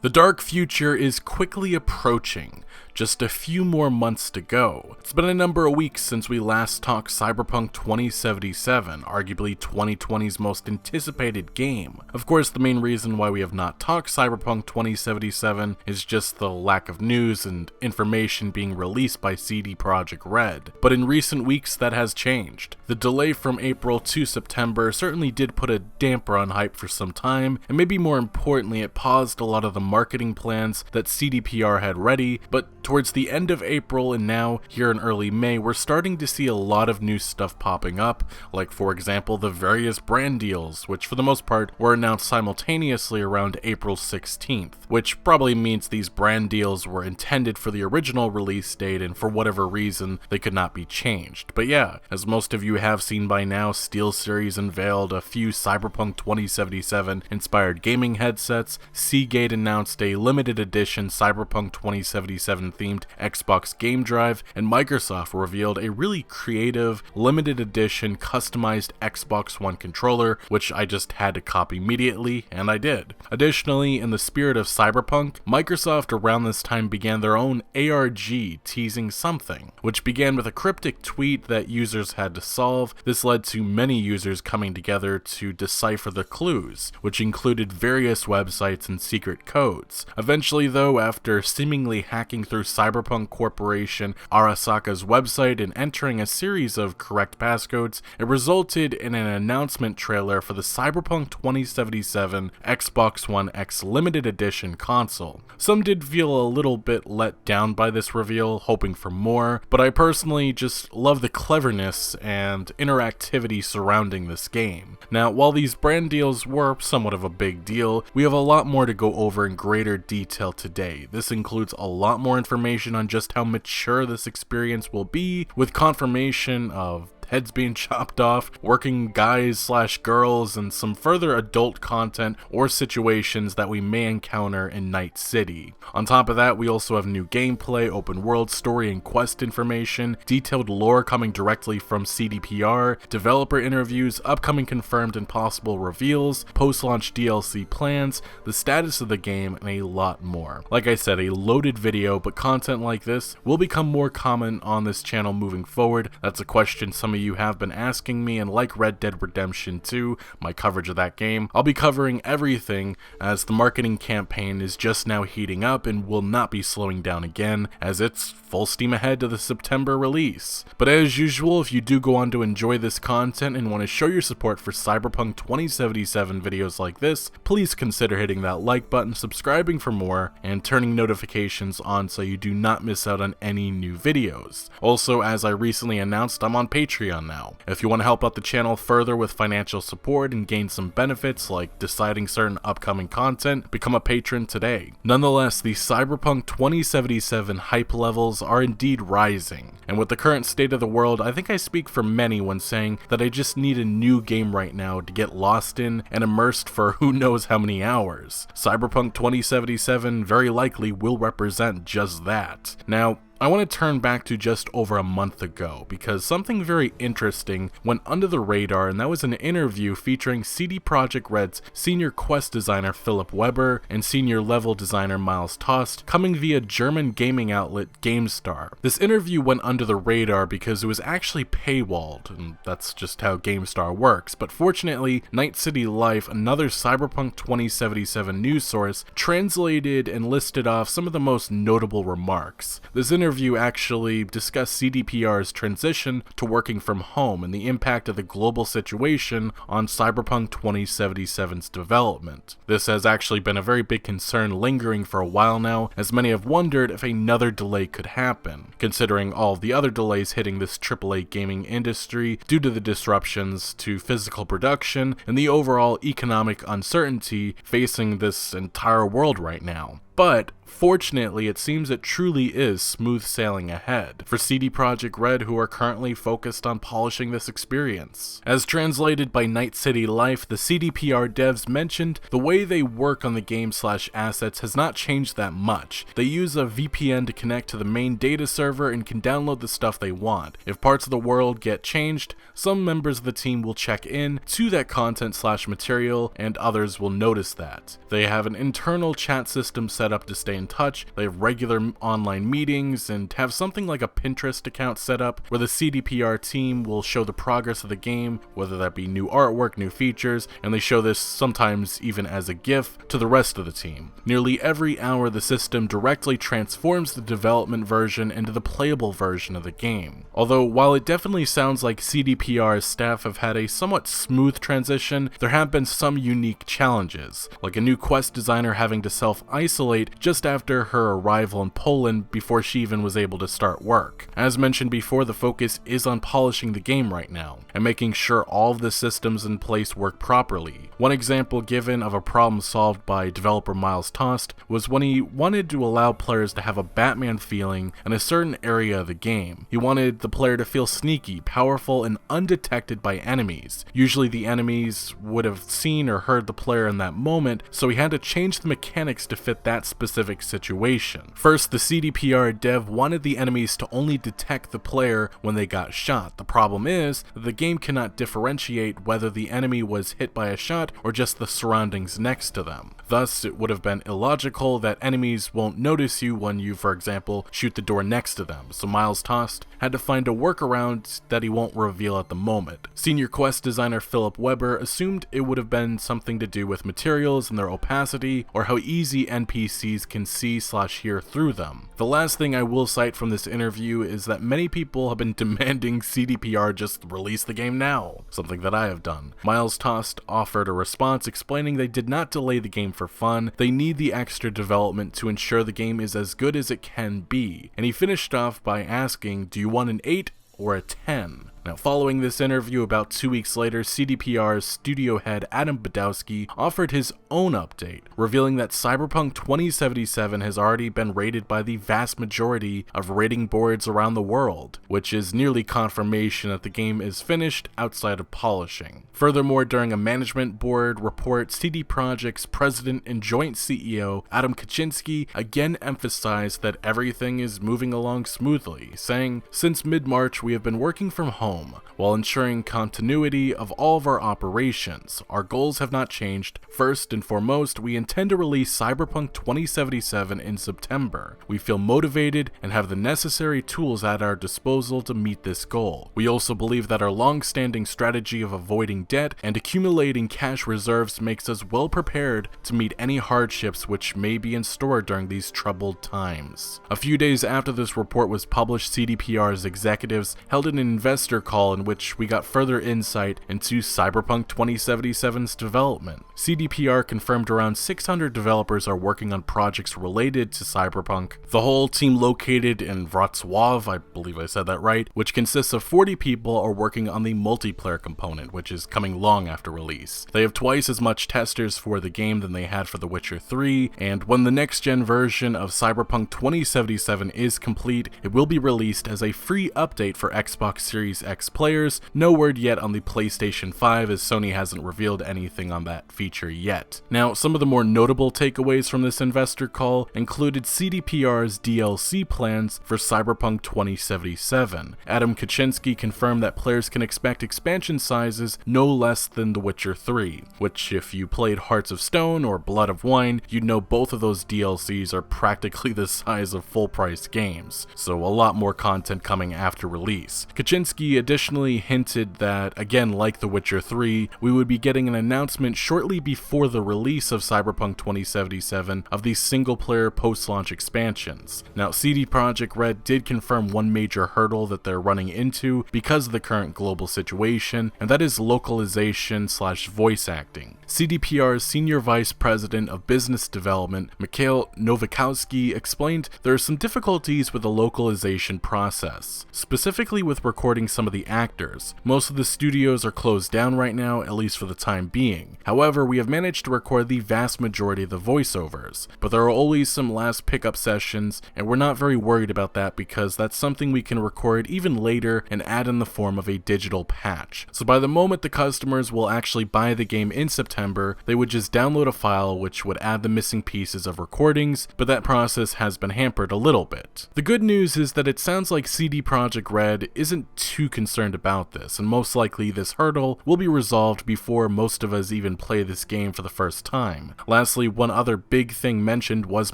The dark future is quickly approaching, just a few more months to go. It's been a number of weeks since we last talked Cyberpunk 2077, arguably 2020's most anticipated game. Of course, the main reason why we have not talked Cyberpunk 2077 is just the lack of news and information being released by CD Projekt Red. But in recent weeks, that has changed. The delay from April to September certainly did put a damper on hype for some time, and maybe more importantly, it paused a lot of the marketing plans that CDPR had ready, but towards the end of April and now here in early May, we're starting to see a lot of new stuff popping up, like for example the various brand deals, which for the most part were announced simultaneously around April 16th, which probably means these brand deals were intended for the original release date and for whatever reason they could not be changed. But yeah, as most of you have seen by now, SteelSeries unveiled a few Cyberpunk 2077 inspired gaming headsets, Seagate announced a limited edition Cyberpunk 2077 themed Xbox game drive, and Microsoft revealed a really creative, limited edition, customized Xbox One controller, which I just had to copy immediately, and I did. Additionally, in the spirit of Cyberpunk, Microsoft around this time began their own ARG teasing something, which began with a cryptic tweet that users had to solve. This led to many users coming together to decipher the clues, which included various websites and secret codes. Eventually though, after seemingly hacking through Cyberpunk Corporation Arasaka's website and entering a series of correct passcodes, it resulted in an announcement trailer for the Cyberpunk 2077 Xbox One X limited edition console. Some did feel a little bit let down by this reveal, hoping for more, but I personally just love the cleverness and interactivity surrounding this game. Now, while these brand deals were somewhat of a big deal, we have a lot more to go over in greater detail today. This includes a lot more information on just how mature this experience will be, with confirmation of heads being chopped off, working guys/girls, and some further adult content or situations that we may encounter in Night City. On top of that, we also have new gameplay, open world story and quest information, detailed lore coming directly from CDPR, developer interviews, upcoming confirmed and possible reveals, post-launch DLC plans, the status of the game, and a lot more. Like I said, a loaded video, but content like this will become more common on this channel moving forward. That's a question some of you have been asking me, and like Red Dead Redemption 2, my coverage of that game, I'll be covering everything as the marketing campaign is just now heating up and will not be slowing down again, as it's full steam ahead to the September release. But as usual, if you do go on to enjoy this content and want to show your support for Cyberpunk 2077 videos like this, please consider hitting that like button, subscribing for more, and turning notifications on so you do not miss out on any new videos. Also, as I recently announced, I'm on Patreon now. If you want to help out the channel further with financial support and gain some benefits like deciding certain upcoming content, become a patron today. Nonetheless, the Cyberpunk 2077 hype levels are indeed rising, and with the current state of the world, I think I speak for many when saying that I just need a new game right now to get lost in and immersed for who knows how many hours. Cyberpunk 2077 very likely will represent just that. Now, I want to turn back to just over a month ago, because something very interesting went under the radar, and that was an interview featuring CD Projekt Red's senior quest designer Philip Weber and senior level designer Miles Tost, coming via German gaming outlet GameStar. This interview went under the radar because it was actually paywalled, and that's just how GameStar works, but fortunately, Night City Life, another Cyberpunk 2077 news source, translated and listed off some of the most notable remarks. This interview actually discussed CDPR's transition to working from home and the impact of the global situation on Cyberpunk 2077's development. This has actually been a very big concern lingering for a while now, as many have wondered if another delay could happen, considering all of the other delays hitting this AAA gaming industry due to the disruptions to physical production and the overall economic uncertainty facing this entire world right now. But fortunately, it seems it truly is smooth sailing ahead for CD Projekt Red, who are currently focused on polishing this experience. As translated by Night City Life, the CDPR devs mentioned the way they work on the game/assets has not changed that much. They use a VPN to connect to the main data server and can download the stuff they want. If parts of the world get changed, some members of the team will check in to that content/material and others will notice that. They have an internal chat system set up to stay in touch. They have regular online meetings and have something like a Pinterest account set up where the CDPR team will show the progress of the game, whether that be new artwork, new features, and they show this sometimes even as a GIF to the rest of the team. Nearly every hour, the system directly transforms the development version into the playable version of the game. Although, while it definitely sounds like CDPR's staff have had a somewhat smooth transition, there have been some unique challenges, like a new quest designer having to self-isolate just after her arrival in Poland before she even was able to start work. As mentioned before, the focus is on polishing the game right now, and making sure all of the systems in place work properly. One example given of a problem solved by developer Miles Tost was when he wanted to allow players to have a Batman feeling in a certain area of the game. He wanted the player to feel sneaky, powerful, and undetected by enemies. Usually the enemies would have seen or heard the player in that moment, so he had to change the mechanics to fit that specific situation. First, the CDPR dev wanted the enemies to only detect the player when they got shot. The problem is that the game cannot differentiate whether the enemy was hit by a shot or just the surroundings next to them. Thus, it would have been illogical that enemies won't notice you when you, for example, shoot the door next to them, so Miles Tost had to find a workaround that he won't reveal at the moment. Senior quest designer Philip Weber assumed it would have been something to do with materials and their opacity, or how easy NPCs can see/hear through them. The last thing I will cite from this interview is that many people have been demanding CDPR just release the game now, something that I have done. Miles Tost offered a response explaining they did not delay the game for fun, they need the extra development to ensure the game is as good as it can be, and he finished off by asking, do you want an 8 or a 10? Now, following this interview, about 2 weeks later, CDPR's studio head Adam Badowski offered his own update, revealing that Cyberpunk 2077 has already been rated by the vast majority of rating boards around the world, which is nearly confirmation that the game is finished outside of polishing. Furthermore, during a management board report, CD Projekt's president and joint CEO Adam Kaczynski again emphasized that everything is moving along smoothly, saying, "Since mid-March, we have been working from home while ensuring continuity of all of our operations. Our goals have not changed. First and foremost, we intend to release Cyberpunk 2077 in September. We feel motivated and have the necessary tools at our disposal to meet this goal. We also believe that our long-standing strategy of avoiding debt and accumulating cash reserves makes us well prepared to meet any hardships which may be in store during these troubled times." A few days after this report was published, CDPR's executives held an investor call in which we got further insight into Cyberpunk 2077's development. CDPR confirmed around 600 developers are working on projects related to Cyberpunk. The whole team located in Wrocław, I believe I said that right, which consists of 40 people, are working on the multiplayer component, which is coming long after release. They have twice as much testers for the game than they had for The Witcher 3, and when the next-gen version of Cyberpunk 2077 is complete, it will be released as a free update for Xbox Series X players. No word yet on the PlayStation 5, as Sony hasn't revealed anything on that feature yet. Now, some of the more notable takeaways from this investor call included CDPR's DLC plans for Cyberpunk 2077. Adam Kaczynski confirmed that players can expect expansion sizes no less than The Witcher 3, which, if you played Hearts of Stone or Blood of Wine, you'd know both of those DLCs are practically the size of full-price games, so a lot more content coming after release. Kaczynski additionally hinted that, again like The Witcher 3, we would be getting an announcement shortly before the release of Cyberpunk 2077 of these single-player post-launch expansions. Now, CD Projekt Red did confirm one major hurdle that they're running into because of the current global situation, and that is localization/voice acting. CDPR's Senior Vice President of Business Development, Mikhail Novikowski, explained there are some difficulties with the localization process, specifically with recording some some of the actors. Most of the studios are closed down right now, at least for the time being. However, we have managed to record the vast majority of the voiceovers, but there are always some last pickup sessions, and we're not very worried about that because that's something we can record even later and add in the form of a digital patch. So by the moment the customers will actually buy the game in September, they would just download a file which would add the missing pieces of recordings, but that process has been hampered a little bit. The good news is that it sounds like CD Projekt Red isn't too concerned about this, and most likely this hurdle will be resolved before most of us even play this game for the first time. Lastly, one other big thing mentioned was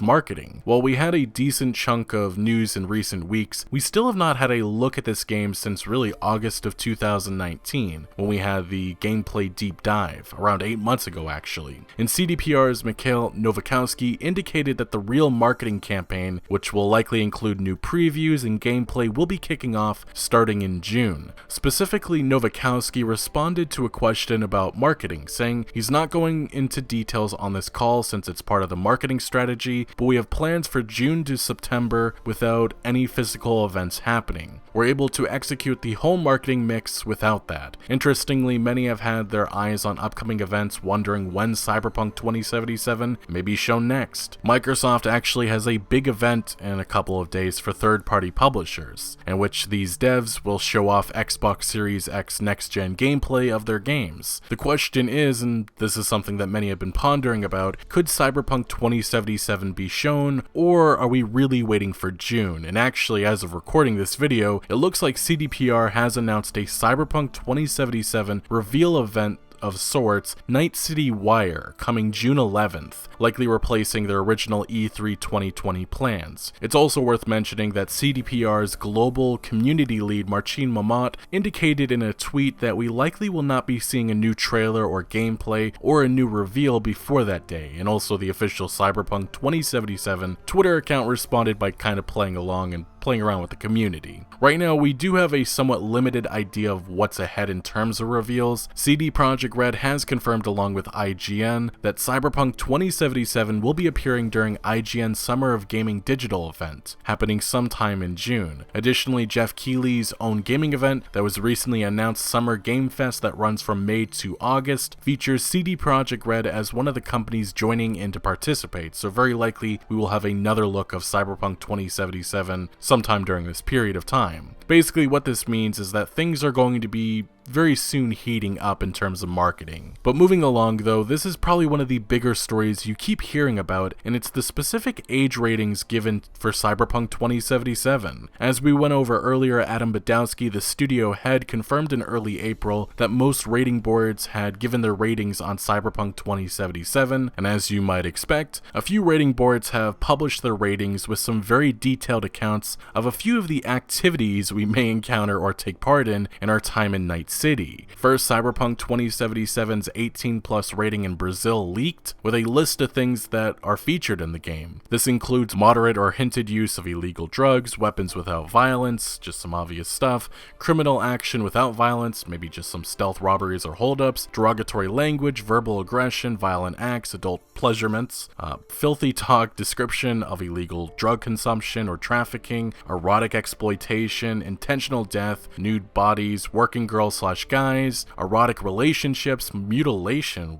marketing. While we had a decent chunk of news in recent weeks, we still have not had a look at this game since really August of 2019, when we had the gameplay deep dive, around 8 months ago actually. And CDPR's Mikhail Novakowski indicated that the real marketing campaign, which will likely include new previews and gameplay, will be kicking off starting in June. Specifically, Novakowski responded to a question about marketing, saying he's not going into details on this call since it's part of the marketing strategy, but we have plans for June to September without any physical events happening. We're able to execute the whole marketing mix without that. Interestingly, many have had their eyes on upcoming events, wondering when Cyberpunk 2077 may be shown next. Microsoft actually has a big event in a couple of days for third-party publishers, in which these devs will show off Xbox Series X next-gen gameplay of their games. The question is, and this is something that many have been pondering about, could Cyberpunk 2077 be shown, or are we really waiting for June? And actually, as of recording this video, it looks like CDPR has announced a Cyberpunk 2077 reveal event of sorts, Night City Wire, coming June 11th, likely replacing their original E3 2020 plans. It's also worth mentioning that CDPR's global community lead Marcin Momot indicated in a tweet that we likely will not be seeing a new trailer or gameplay or a new reveal before that day, and also the official Cyberpunk 2077 Twitter account responded by kind of playing along and playing around with the community. Right now, we do have a somewhat limited idea of what's ahead in terms of reveals. CD Projekt Red has confirmed along with IGN that Cyberpunk 2077 will be appearing during IGN's Summer of Gaming digital event, happening sometime in June. Additionally, Jeff Keighley's own gaming event that was recently announced, Summer Game Fest, that runs from May to August, features CD Projekt Red as one of the companies joining in to participate, so very likely we will have another look of Cyberpunk 2077 sometime during this period of time. Basically, what this means is that things are going to be very soon heating up in terms of marketing. But moving along though, this is probably one of the bigger stories you keep hearing about, and it's the specific age ratings given for Cyberpunk 2077. As we went over earlier, Adam Badowski, the studio head, confirmed in early April that most rating boards had given their ratings on Cyberpunk 2077, and as you might expect, a few rating boards have published their ratings with some very detailed accounts of a few of the activities we may encounter or take part in our time in Night City. First, Cyberpunk 2077's 18+ rating in Brazil leaked, with a list of things that are featured in the game. This includes moderate or hinted use of illegal drugs, weapons without violence, just some obvious stuff, criminal action without violence, maybe just some stealth robberies or holdups, derogatory language, verbal aggression, violent acts, adult pleasurements, filthy talk, description of illegal drug consumption or trafficking, erotic exploitation, intentional death, nude bodies, working girls/guys, erotic relationships, mutilation,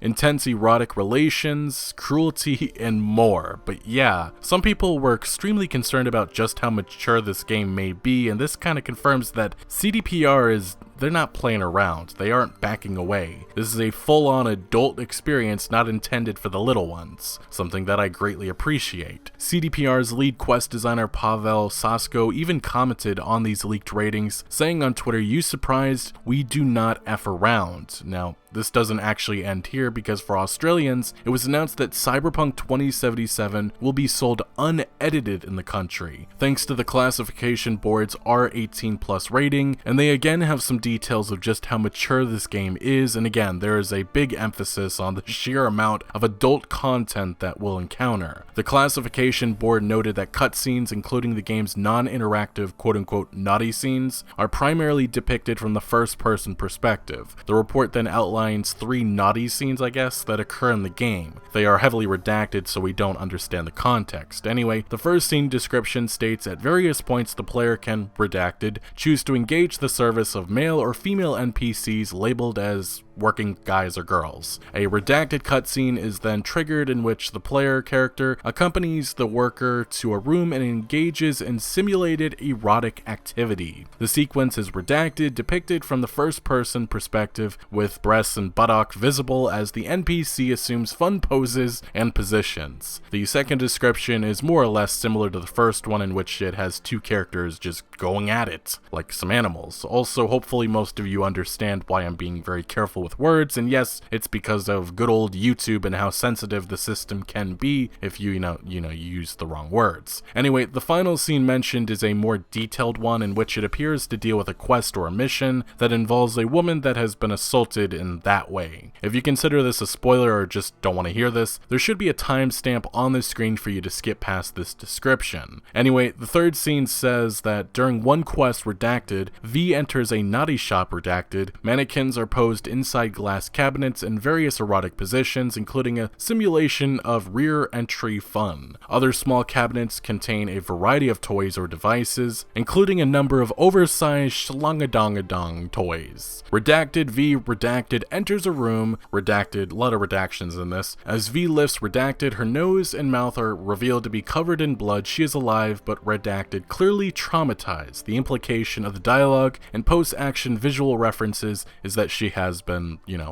intense erotic relations, cruelty, and more. But yeah, some people were extremely concerned about just how mature this game may be, and this kind of confirms that CDPR they're not playing around. They aren't backing away. This is a full-on adult experience not intended for the little ones, something that I greatly appreciate. CDPR's lead quest designer Pavel Sasko even commented on these leaked ratings, saying on Twitter, "You surprised? We do not F around." Now, this doesn't actually end here, because for Australians, it was announced that Cyberpunk 2077 will be sold unedited in the country, thanks to the classification board's R18+ rating, and they again have some details of just how mature this game is, and again, there is a big emphasis on the sheer amount of adult content that we'll encounter. The classification board noted that cutscenes, including the game's non-interactive quote-unquote naughty scenes, are primarily depicted from the first-person perspective. The report then outlined outlines 3 naughty scenes, I guess, that occur in the game. They are heavily redacted, so we don't understand the context. Anyway, the first scene description states at various points the player can, redacted, choose to engage the service of male or female NPCs labeled as working guys or girls. A redacted cutscene is then triggered in which the player character accompanies the worker to a room and engages in simulated erotic activity. The sequence is redacted, depicted from the first-person perspective with breasts and buttock visible as the NPC assumes fun poses and positions. The second description is more or less similar to the first one, in which it has 2 characters just going at it like some animals. Also, hopefully most of you understand why I'm being very careful with words, and yes, it's because of good old YouTube and how sensitive the system can be if you use the wrong words. Anyway, the final scene mentioned is a more detailed one in which it appears to deal with a quest or a mission that involves a woman that has been assaulted in that way. If you consider this a spoiler or just don't want to hear this, there should be a timestamp on the screen for you to skip past this description. Anyway, the third scene says that during one quest redacted, V enters a naughty shop redacted, mannequins are posed inside glass cabinets in various erotic positions, including a simulation of rear entry fun. Other small cabinets contain a variety of toys or devices, including a number of oversized schlangadongadong toys. Redacted V redacted enters a room, redacted, a lot of redactions in this. As V lifts redacted, her nose and mouth are revealed to be covered in blood. She is alive, but redacted clearly traumatized. The implication of the dialogue and post-action visual references is that she has been,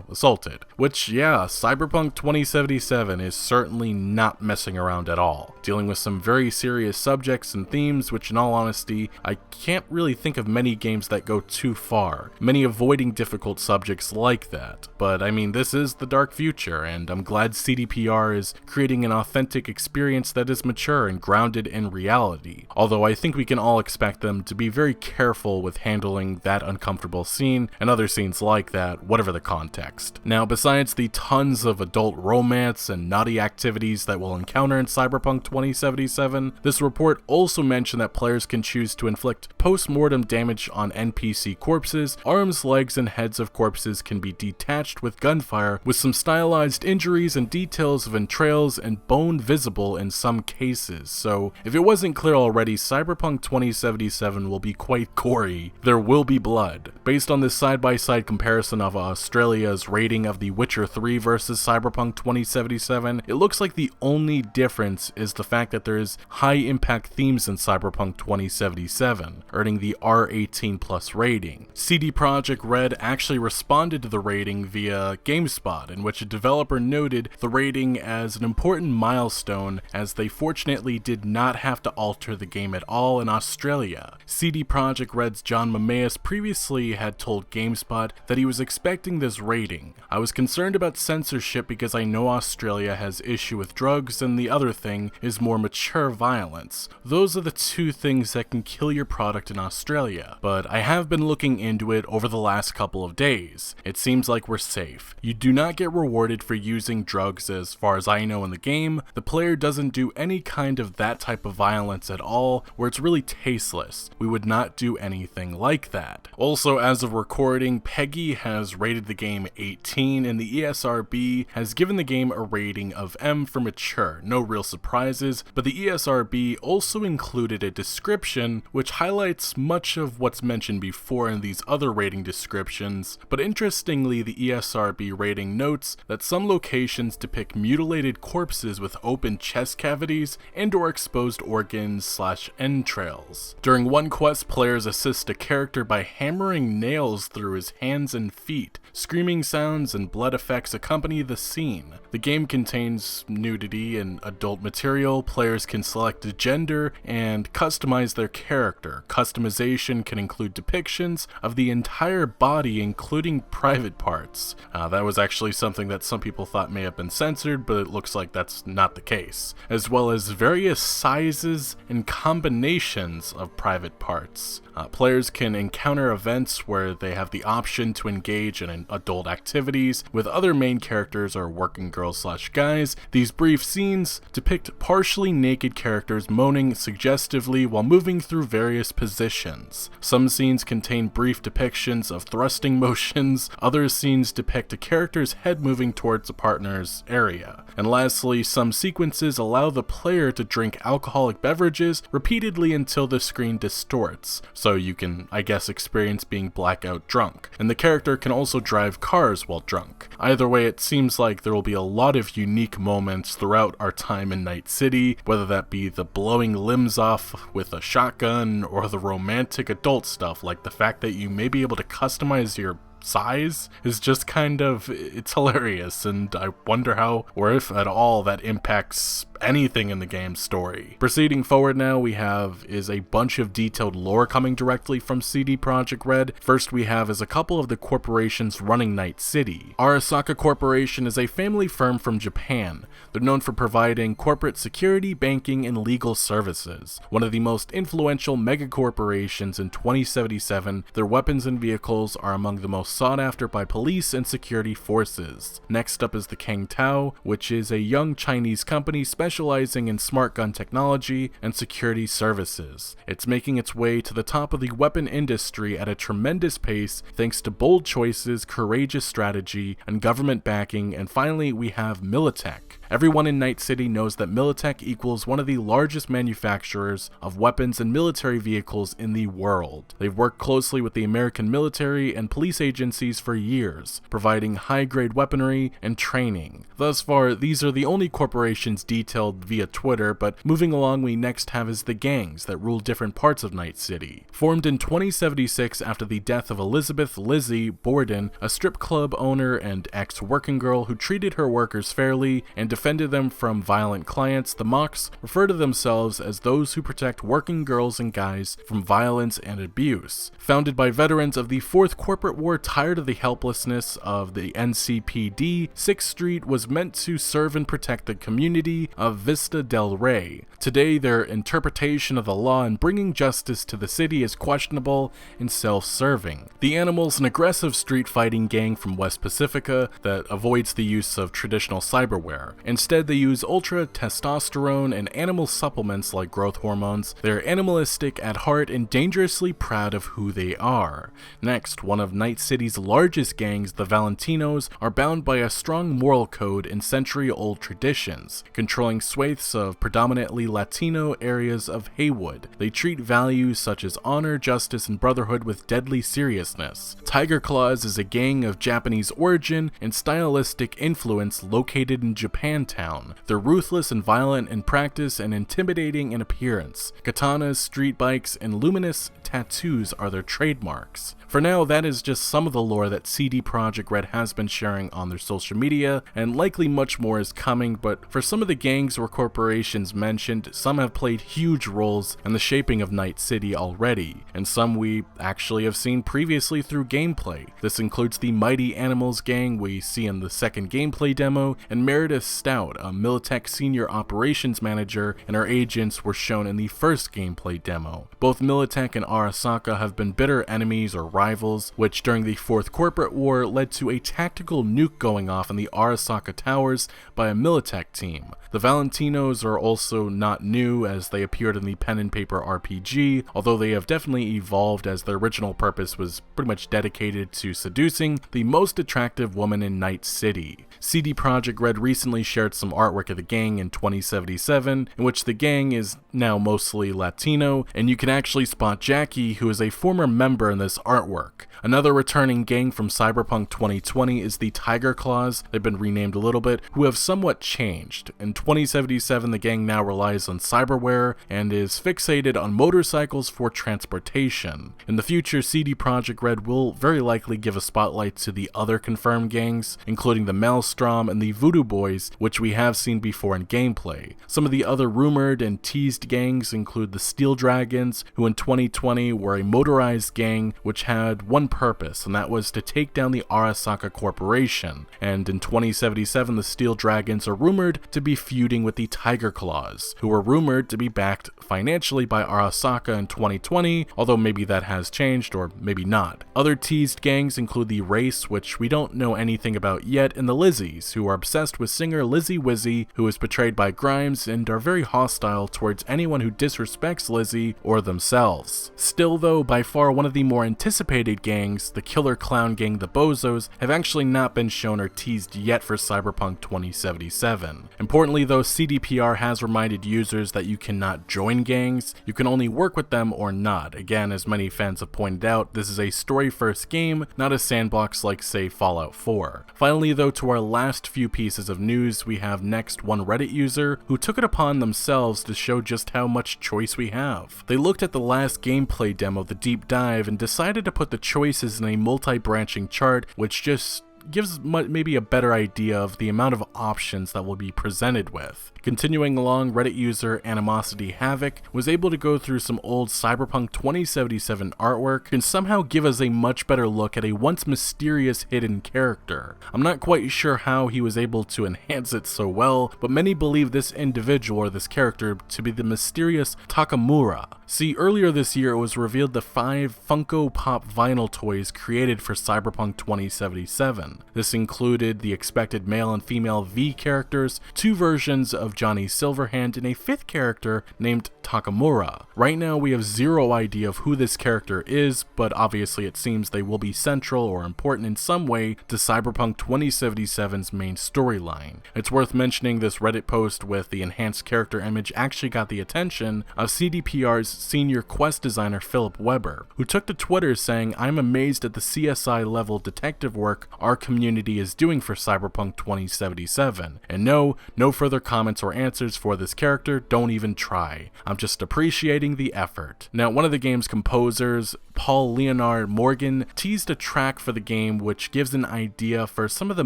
assaulted. Which, yeah, Cyberpunk 2077 is certainly not messing around at all. Dealing with some very serious subjects and themes, which in all honesty, I can't really think of many games that go too far. Many avoiding difficult subjects like that. But I mean, this is the dark future, and I'm glad CDPR is creating an authentic experience that is mature and grounded in reality. Although I think we can all expect them to be very careful with handling that uncomfortable scene and other scenes like that, whatever the context. Now, besides the tons of adult romance and naughty activities that we'll encounter in Cyberpunk 2077, this report also mentioned that players can choose to inflict post-mortem damage on NPC corpses. Arms, legs, and heads of corpses can be detached with gunfire, with some stylized injuries and details of entrails and bone visible in some cases. So, if it wasn't clear already, Cyberpunk 2077 will be quite gory. There will be blood. Based on this side-by-side comparison of Australia's rating of The Witcher 3 versus Cyberpunk 2077, it looks like the only difference is the fact that there is high-impact themes in Cyberpunk 2077, earning the R18+ rating. CD Projekt Red actually responded to the rating via GameSpot, in which a developer noted the rating as an important milestone, as they fortunately did not have to alter the game at all in Australia. CD Projekt Red's John Mamaeus previously had told GameSpot that he was expecting this rating. I was concerned about censorship because I know Australia has issue with drugs, and the other thing is more mature violence. Those are the two things that can kill your product in Australia, but I have been looking into it over the last couple of days. It seems like we're safe. You do not get rewarded for using drugs as far as I know in the game. The player doesn't do any kind of that type of violence at all, where it's really tasteless. We would not do anything like that. Also, as of recording, Peggy has rated the game 18, and the ESRB has given the game a rating of M for mature. No real surprises, but the ESRB also included a description which highlights much of what's mentioned before in these other rating descriptions. But interestingly, the ESRB rating notes that some locations depict mutilated corpses with open chest cavities and/or exposed organs/entrails. During one quest, players assist a character by hammering nails through his hands and feet. Screaming sounds and blood effects accompany the scene. The game contains nudity and adult material. Players can select a gender and customize their character. Customization can include depictions of the entire body, including private parts. That was actually something that some people thought may have been censored, but it looks like that's not the case. As well as various sizes and combinations of private parts. Players can encounter events where they have the option to engage in an in adult activities with other main characters or working girls/guys. These brief scenes depict partially naked characters moaning suggestively while moving through various positions. Some scenes contain brief depictions of thrusting motions, other scenes depict a character's head moving towards a partner's area. And lastly, some sequences allow the player to drink alcoholic beverages repeatedly until the screen distorts, so you can, I guess, experience being blackout drunk. And the character can also drive cars while drunk. Either way, it seems like there will be a lot of unique moments throughout our time in Night City, whether that be the blowing limbs off with a shotgun or the romantic adult stuff, like the fact that you may be able to customize your size is just it's hilarious, and I wonder how, or if at all, that impacts anything in the game's story. Proceeding forward now, we have is a bunch of detailed lore coming directly from CD Projekt Red. First we have is a couple of the corporations running Night City. Arasaka Corporation is a family firm from Japan. They're known for providing corporate security, banking, and legal services. One of the most influential mega corporations in 2077, their weapons and vehicles are among the most sought after by police and security forces. Next up is the Kang Tao, which is a young Chinese company specializing in smart gun technology and security services. It's making its way to the top of the weapon industry at a tremendous pace thanks to bold choices, courageous strategy, and government backing. And finally, we have Militech. Everyone in Night City knows that Militech equals one of the largest manufacturers of weapons and military vehicles in the world. They've worked closely with the American military and police agencies for years, providing high-grade weaponry and training. Thus far, these are the only corporations detailed via Twitter, but moving along, we next have is the gangs that rule different parts of Night City. Formed in 2076 after the death of Elizabeth Lizzie Borden, a strip club owner and ex-working girl who treated her workers fairly and defended them from violent clients, the Mocs refer to themselves as those who protect working girls and guys from violence and abuse. Founded by veterans of the Fourth Corporate War tired of the helplessness of the NCPD, 6th Street was meant to serve and protect the community of Vista del Rey. Today, their interpretation of the law and bringing justice to the city is questionable and self-serving. The Animals, an aggressive street fighting gang from West Pacifica that avoids the use of traditional cyberware. Instead, they use ultra testosterone and animal supplements like growth hormones. They're animalistic at heart and dangerously proud of who they are. Next, one of Night City's largest gangs, the Valentinos, are bound by a strong moral code and century-old traditions, controlling swathes of predominantly Latino areas of Haywood. They treat values such as honor, justice, and brotherhood with deadly seriousness. Tiger Claws is a gang of Japanese origin and stylistic influence located in Japantown. They're ruthless and violent in practice and intimidating in appearance. Katanas, street bikes, and luminous tattoos are their trademarks. For now, that is just some of the lore that CD Projekt Red has been sharing on their social media, and likely much more is coming, but for some of the gangs or corporations mentioned, some have played huge roles in the shaping of Night City already, and some we actually have seen previously through gameplay. This includes the Mighty Animals gang we see in the second gameplay demo, and Meredith Stout, a Militech senior operations manager, and her agents were shown in the first gameplay demo. Both Militech and Arasaka have been bitter enemies or rivals, which during the Fourth Corporate War led to a tactical nuke going off in the Arasaka Towers by a Militech team. The Valentinos are also not new, as they appeared in the pen and paper RPG, although they have definitely evolved, as their original purpose was pretty much dedicated to seducing the most attractive woman in Night City. CD Projekt Red recently shared some artwork of the gang in 2077, in which the gang is now mostly Latino, and you can actually spot Jackie, who is a former member in this artwork. Another returning gang from Cyberpunk 2020 is the Tiger Claws. They've been renamed a little bit, who have somewhat changed. In 2077, the gang now relies on cyberware and is fixated on motorcycles for transportation. In the future, CD Projekt Red will very likely give a spotlight to the other confirmed gangs, including the Maelstrom and the Voodoo Boys, which we have seen before in gameplay. Some of the other rumored and teased gangs include the Steel Dragons, who in 2020 were a motorized gang which had one purpose, and that was to take down the Arasaka Corporation. And in 2077, the Steel Dragons are rumored to be feuding with the Tiger Claws, who were rumored to be backed financially by Arasaka in 2020, although maybe that has changed or maybe not. Other teased gangs include the Race, which we don't know anything about yet, and the Lizzies, who are obsessed with singer Lizzie Wizzy, who is portrayed by Grimes, and are very hostile towards anyone who disrespects Lizzie or themselves. Still though, by far one of the more anticipated gangs, the Killer Clown Gang, the Bozos, have actually not been shown or teased yet for Cyberpunk 2077. Importantly though, CDPR has reminded users that you cannot join gangs, you can only work with them or not. Again, as many fans have pointed out, this is a story-first game, not a sandbox like, say, Fallout 4. Finally though, to our last few pieces of news, we have next one Reddit user who took it upon themselves to show just how much choice we have. They looked at the last gameplay demo, the deep dive, and decided to put the choices in a multi-branching chart, which just gives maybe a better idea of the amount of options that we'll be presented with. Continuing along, Reddit user Animosity Havoc was able to go through some old Cyberpunk 2077 artwork and somehow give us a much better look at a once mysterious hidden character. I'm not quite sure how he was able to enhance it so well, but many believe this individual or this character to be the mysterious Takamura. See, earlier this year it was revealed the 5 Funko Pop vinyl toys created for Cyberpunk 2077. This included the expected male and female V characters, 2 versions of Johnny Silverhand, and a 5th character named Takamura. Right now we have zero idea of who this character is, but obviously it seems they will be central or important in some way to Cyberpunk 2077's main storyline. It's worth mentioning this Reddit post with the enhanced character image actually got the attention of CDPR's senior quest designer Philip Weber, who took to Twitter saying, "I'm amazed at the CSI level detective work our community is doing for Cyberpunk 2077, and no further comments or answers for this character, don't even try. I'm just appreciating the effort." Now, one of the game's composers, Paul Leonard Morgan, teased a track for the game which gives an idea for some of the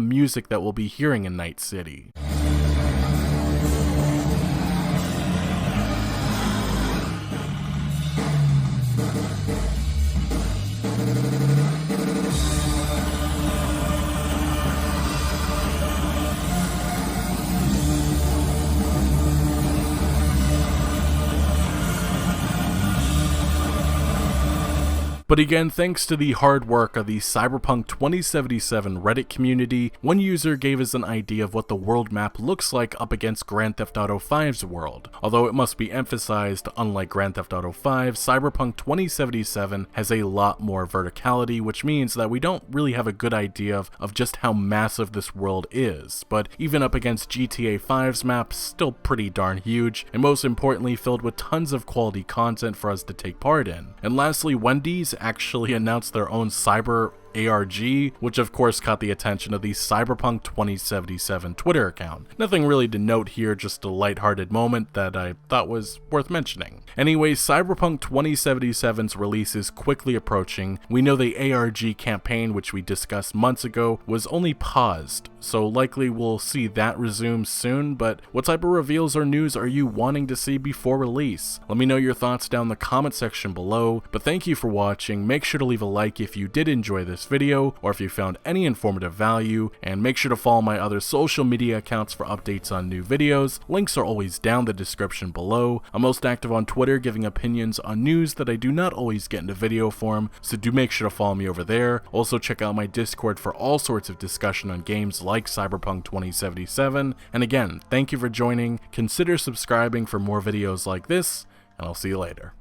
music that we'll be hearing in Night City. But again, thanks to the hard work of the Cyberpunk 2077 Reddit community, one user gave us an idea of what the world map looks like up against Grand Theft Auto 5's world. Although it must be emphasized, unlike Grand Theft Auto 5, Cyberpunk 2077 has a lot more verticality, which means that we don't really have a good idea of just how massive this world is. But even up against GTA 5's map, still pretty darn huge, and most importantly filled with tons of quality content for us to take part in. And lastly, Wendy's actually announced their own Cyber ARG, which of course caught the attention of the Cyberpunk 2077 Twitter account. Nothing really to note here, just a lighthearted moment that I thought was worth mentioning. Anyway, Cyberpunk 2077's release is quickly approaching. We know the ARG campaign, which we discussed months ago, was only paused, so likely we'll see that resume soon, but what type of reveals or news are you wanting to see before release? Let me know your thoughts down in the comment section below, but thank you for watching. Make sure to leave a like if you did enjoy this video, or if you found any informative value, and make sure to follow my other social media accounts for updates on new videos. Links are always down the description below. I'm most active on Twitter, giving opinions on news that I do not always get into video form, so do make sure to follow me over there. Also check out my Discord for all sorts of discussion on games like Cyberpunk 2077, and again, thank you for joining. Consider subscribing for more videos like this, and I'll see you later.